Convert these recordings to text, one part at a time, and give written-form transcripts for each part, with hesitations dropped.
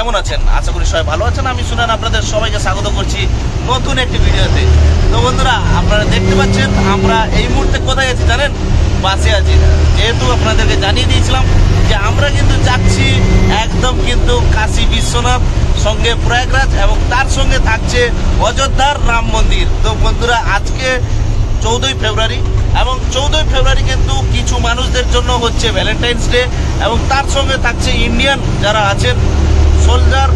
কেমন আছেন? আশা করি সবাই ভালো আছেন। আমি সুনান আপনাদের সবাইকে স্বাগত করছি নতুন একটি ভিডিওতে। তো বন্ধুরা, আপনারা দেখতে পাচ্ছেন আমরা এই মুহূর্তে কোথায় আছি জানেন? বাসে আছি। যেহেতু আপনাদেরকে জানিয়ে দিয়েছিলাম যে আমরা কিন্তু যাচ্ছি একদম কিন্তু কাশী বিশ্বনাথ, সঙ্গে প্রয়াগরাজ এবং তার সঙ্গে থাকছে অযোধ্যার রাম মন্দির। তো বন্ধুরা, আজকে 14ই ফেব্রুয়ারি এবং 14ই ফেব্রুয়ারি কিন্তু কিছু মানুষদের জন্য হচ্ছে ভ্যালেন্টাইন্স ডে এবং তার সঙ্গে থাকছে ইন্ডিয়ান যারা আছেন সোলজার,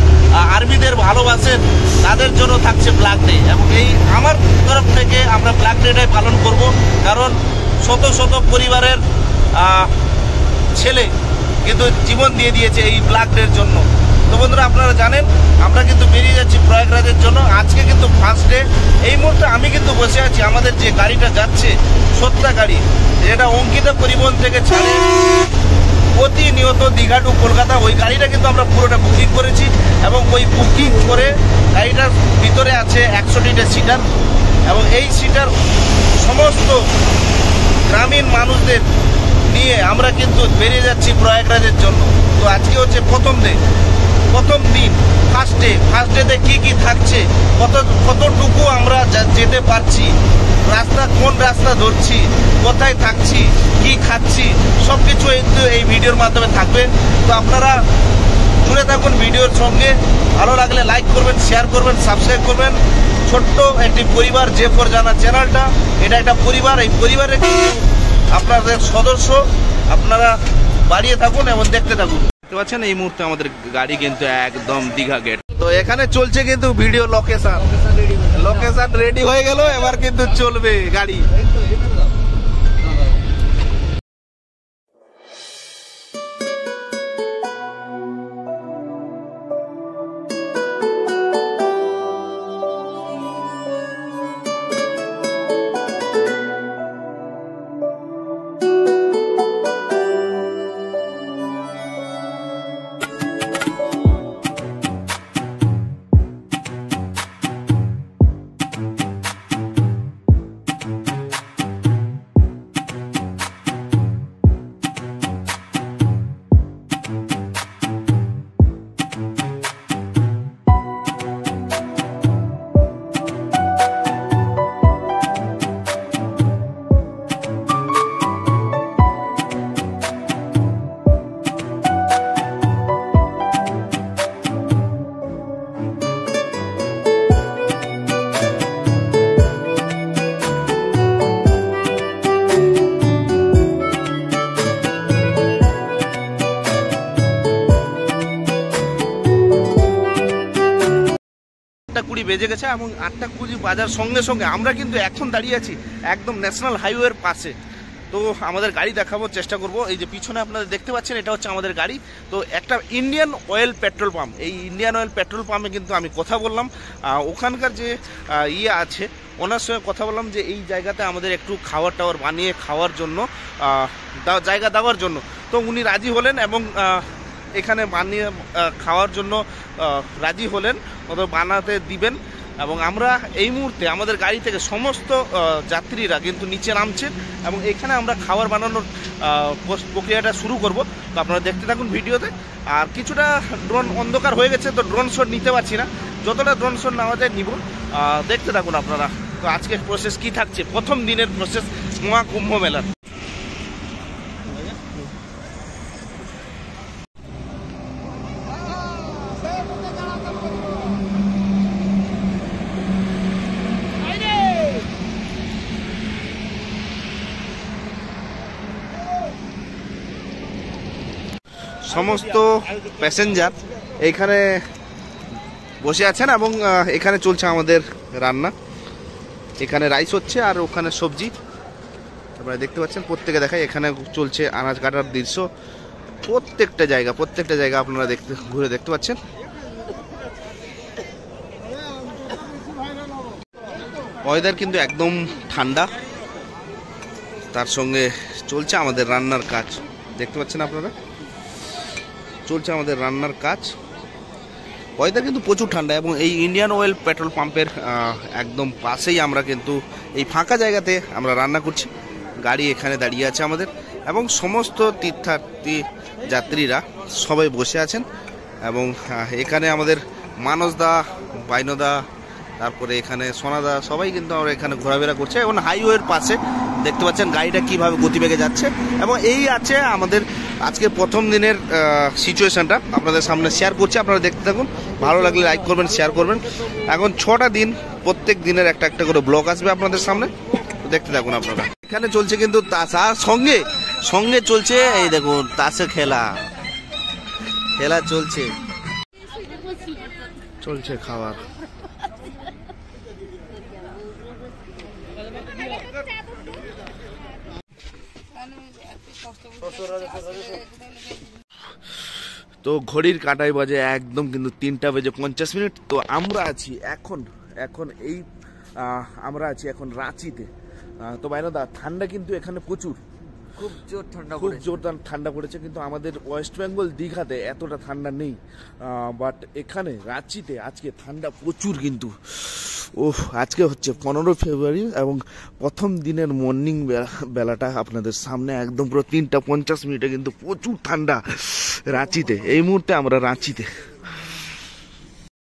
আর্মিদের ভালোবাসেন, তাদের জন্য থাকছে ব্ল্যাক ডে। এবং এই আমার তরফ থেকে আমরা ব্ল্যাক ডেটাই পালন করব, কারণ শত শত পরিবারের ছেলে কিন্তু জীবন দিয়ে দিয়েছে এই ব্ল্যাক ডের জন্য। তো বন্ধুরা, আপনারা জানেন আমরা কিন্তু বেরিয়ে যাচ্ছি প্রয়াগরাজের জন্য। আজকে কিন্তু ফার্স্ট ডে। এই মুহূর্তে আমি কিন্তু বসে আছি আমাদের যে গাড়িটা যাচ্ছে, সত্তা গাড়ি, যেটা অঙ্কিতা পরিবহন থেকে ছাড়ে প্রতিনিয়ত দীঘা টু কলকাতা। ওই গাড়িটা কিন্তু আমরা পুরোটা বুকিং করেছি এবং ওই বুকিং করে গাড়িটার ভিতরে আছে 100টা সিটার এবং এই সিটার সমস্ত গ্রামীণ মানুষদের নিয়ে আমরা কিন্তু বেরিয়ে যাচ্ছি প্রয়াগরাজের জন্য। তো আজকে হচ্ছে প্রথম দিন, ফার্স্ট ডেতে কি কি থাকছে, কতটুকু আমরা যেতে পারছি, কোন রাস্তা ধরছি, কোথায় থাকছি, কি খাচ্ছি, সব কিছু এই ভিডিওর মাধ্যমে থাকবে। তো আপনারা জুড়ে থাকুন ভিডিওর সঙ্গে। ভালো লাগলে লাইক করবেন, শেয়ার করবেন, সাবস্ক্রাইব করবেন। ছোট্ট একটি পরিবার, J4 জানা চ্যানেলটা, এটা একটা পরিবার। এই পরিবারে কিন্তু আপনাদের সদস্য, আপনারা বাড়িয়ে থাকুন এবং দেখতে থাকুন। দেখতে পাচ্ছেন এই মুহূর্তে আমাদের গাড়ি কিন্তু একদম দীঘা গেট। তো এখানে চলছে কিন্তু ভিডিও লোকেশন রেডি হয়ে গেল, এবার কিন্তু চলবে গাড়ি। বেজে গেছে এবং 8:20 বাজার সঙ্গে সঙ্গে আমরা কিন্তু এখন দাঁড়িয়ে আছি একদম ন্যাশনাল হাইওয়ের পাশে। তো আমাদের গাড়ি দেখাবার চেষ্টা করব। এই যে পিছনে আপনারা দেখতে পাচ্ছেন, এটা হচ্ছে আমাদের গাড়ি। তো একটা ইন্ডিয়ান অয়েল পেট্রোল পাম্প, এই ইন্ডিয়ান অয়েল পেট্রোল পাম্পে কিন্তু আমি কথা বললাম, ওখানকার যে আছে ওনার সঙ্গে কথা বললাম যে এই জায়গাতে আমাদের একটু খাবার টাওয়ার বানিয়ে খাওয়ার জন্য জায়গা দেওয়ার জন্য। তো উনি রাজি হলেন এবং এখানে বানিয়ে খাওয়ার জন্য রাজি হলেন, বানাতে দিবেন। এবং আমরা এই মুহূর্তে আমাদের গাড়ি থেকে সমস্ত যাত্রীরা কিন্তু নিচে নামছেন এবং এখানে আমরা খাবার বানানোর প্রক্রিয়াটা শুরু করব। তো আপনারা দেখতে থাকুন ভিডিওতে। আর কিছুটা ড্রোন অন্ধকার হয়ে গেছে, তো ড্রোন শট নিতে পারছি না, যতটা ড্রোন শট নেওয়া যায় নিব। দেখতে থাকুন আপনারা। তো আজকের প্রসেস কি থাকছে, প্রথম দিনের প্রসেস মহাকুম্ভ মেলার। সমস্ত প্যাসেঞ্জার এইখানে বসে আছেন এবং এখানে চলছে আমাদের রান্না। এখানে রাইস হচ্ছে আর ওখানে সবজি আপনারা দেখতে পাচ্ছেন। প্রত্যেকে দেখায়, এখানে চলছে আনাজ কাটার দৃশ্য। প্রত্যেকটা জায়গা আপনারা ঘুরে দেখতে পাচ্ছেন। ওয়েদার কিন্তু একদম ঠান্ডা, তার সঙ্গে চলছে আমাদের রান্নার কাজ। দেখতে পাচ্ছেন আপনারা, চলছে আমাদের রান্নার কাজ। ওয়েদার কিন্তু প্রচুর ঠান্ডা এবং এই ইন্ডিয়ান অয়েল পেট্রোল পাম্পের একদম পাশেই আমরা কিন্তু এই ফাঁকা জায়গাতে আমরা রান্না করছি। গাড়ি এখানে দাঁড়িয়ে আছে আমাদের এবং সমস্ত তীর্থার্থী যাত্রীরা সবাই বসে আছেন এবং এখানে আমাদের মানসদা, বাইনদা, তারপরে এখানে সোনাদা সবাই কিন্তু আমরা এখানে ঘোরাফেরা করছে এবং হাইওয়ের পাশে দেখতে পাচ্ছেন গাড়িটা কিভাবে গতিবেগে যাচ্ছে। এবং এই আছে আমাদের আজকে প্রথম দিনের সিচুয়েশনটা আপনাদের সামনে শেয়ার করছি, আপনারা দেখতে থাকুন। ভালো লাগলে লাইক করবেন, শেয়ার করবেন। এখন 6টা দিন, প্রত্যেক দিনের একটা একটা করে ব্লগ আসবে আপনাদের সামনে, দেখতে থাকুন আপনারা। এখানে চলছে কিন্তু তাস, আর সঙ্গে সঙ্গে চলছে এই দেখুন তাসে খেলা চলছে, চলছে খাবার। তো ঘড়ির কাঁটায় বাজে একদম কিন্তু 3টা বেজে 50 মিনিট। তো আমরা আছি এখন এই আমরা আছি এখন রাঁচিতে। তো বাইনদা ঠান্ডা কিন্তু এখানে প্রচুর, খুব জোর ঠান্ডা পড়েছে, কিন্তু আমাদের ওয়েস্ট বেঙ্গল দীঘাতে এতটা ঠান্ডা নেই, বাট এখানে রাঁচিতে আজকে ঠান্ডা প্রচুর কিন্তু। আজকে হচ্ছে 15 ফেব্রুয়ারি এবং প্রথম দিনের মর্নিং বেলাটা আপনাদের সামনে একদম পুরো 3টা 50 মিনিটে কিন্তু প্রচুর ঠান্ডা রাঁচিতে। এই মুহূর্তে আমরা রাঁচিতে।